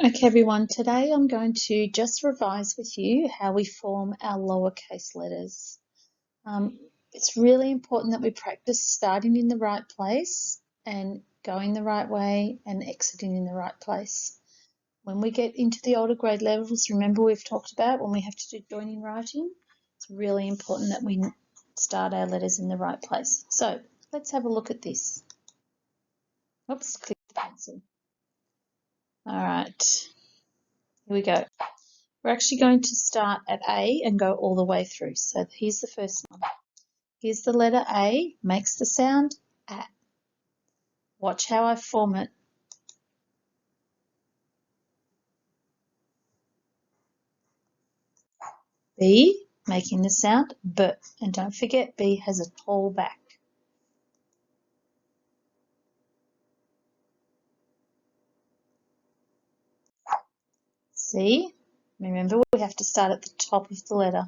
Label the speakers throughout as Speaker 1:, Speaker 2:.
Speaker 1: Okay, everyone, today I'm going to just revise with you how we form our lowercase letters. It's really important that we practice starting in the right place and going the right way and exiting in the right place. When we get into the older grade levels, remember we've talked about when we have to do joining writing, it's really important that we start our letters in the right place. So let's have a look at this. Oops, click the pencil. All right, here we go. We're actually going to start at A and go all the way through. So here's the first one. Here's the letter A, makes the sound A. Watch how I form it. B, making the sound B. And don't forget, B has a tall back. C, remember we have to start at the top of the letter.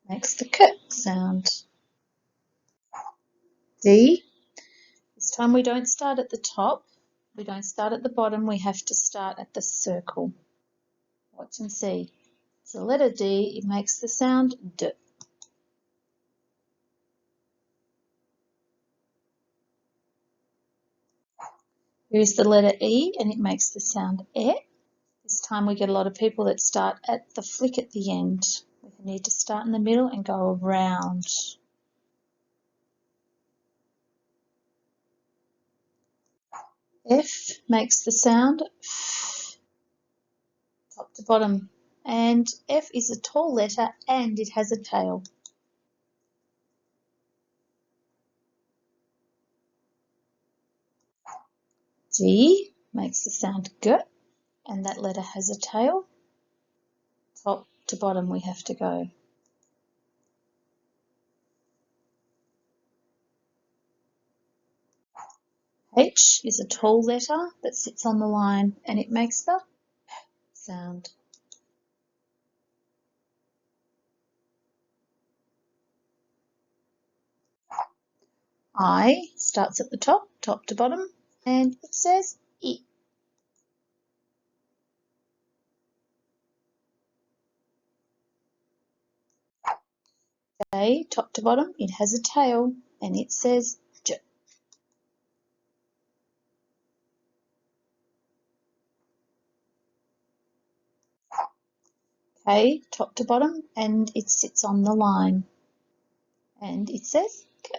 Speaker 1: Makes the K sound. D, this time we don't start at the top. We don't start at the bottom. We have to start at the circle. Watch and see. It's the letter D. It makes the sound D. Here's the letter E and it makes the sound E. This time we get a lot of people that start at the flick at the end. We need to start in the middle and go around. F makes the sound F, top to bottom. And F is a tall letter and it has a tail. G makes the sound G and that letter has a tail. Top to bottom we have to go. H is a tall letter that sits on the line and it makes the sound. I starts at the top, top to bottom, and it says I. J, top to bottom, it has a tail, and it says J. K, top to bottom, and it sits on the line, and it says K.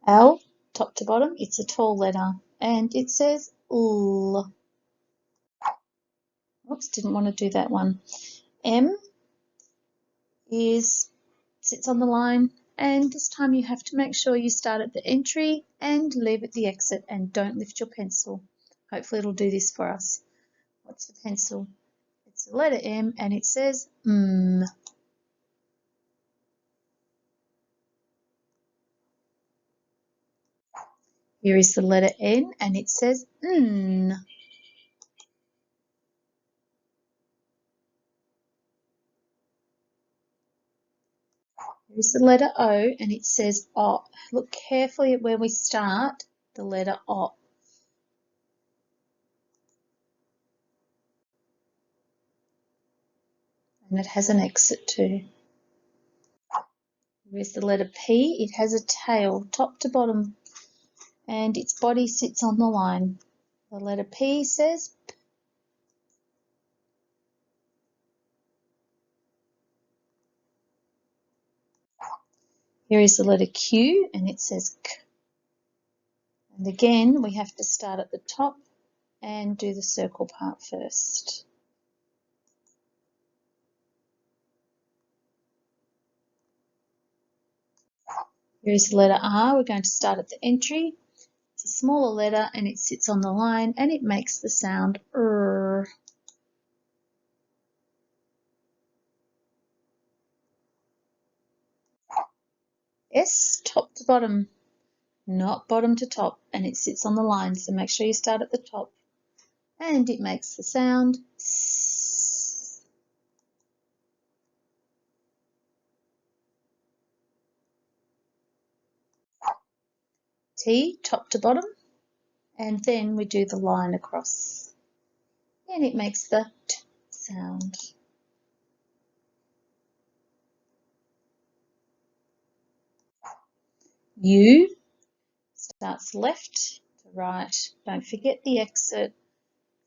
Speaker 1: L, top to bottom, it's a tall letter, and it says L. Oops, didn't want to do that one. M sits on the line, and this time you have to make sure you start at the entry and leave at the exit, and don't lift your pencil. Hopefully it'll do this for us. What's the pencil? It's the letter M, and it says M. Here is the letter N and it says N. Here's the letter O and it says O. Look carefully at where we start the letter O. And it has an exit too. Here's the letter P. It has a tail, top to bottom, and its body sits on the line. The letter P says P. Here is the letter Q and it says K. And again, we have to start at the top and do the circle part first. Here is the letter R. We're going to start at the entry. It's a smaller letter and it sits on the line and it makes the sound R. S, top to bottom, not bottom to top, and it sits on the line, so make sure you start at the top. And it makes the sound S. T, top to bottom, and then we do the line across, and it makes the T sound. U starts left to right. Don't forget the exit.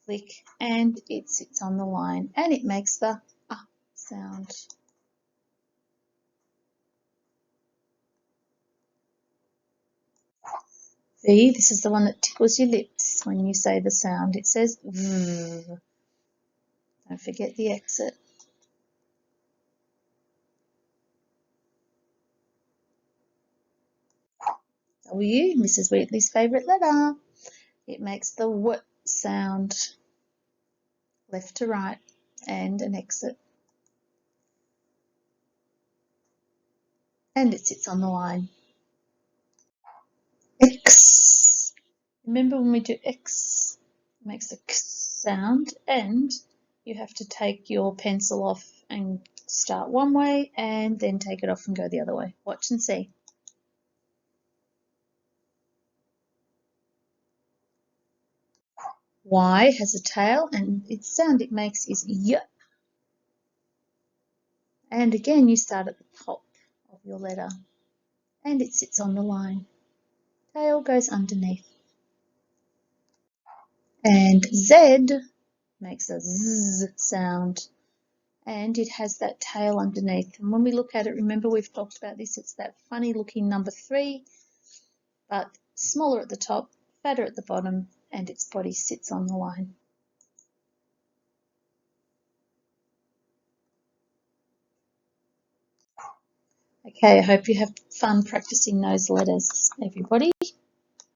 Speaker 1: Click, and it sits on the line, and it makes the sound. V, this is the one that tickles your lips when you say the sound. It says V. Don't forget the exit. W, Mrs. Wheatley's favourite letter. It makes the W sound, left to right, and an exit. And it sits on the line. X. Remember when we do X, it makes a K sound, and you have to take your pencil off and start one way and then take it off and go the other way. Watch and see. Y has a tail, and its sound it makes is Y. And again, you start at the top of your letter, and it sits on the line. Tail goes underneath. And Z makes a Z sound, and it has that tail underneath. And when we look at it, remember we've talked about this, it's that funny looking number 3, but smaller at the top, fatter at the bottom, and its body sits on the line. Okay, I hope you have fun practicing those letters, everybody.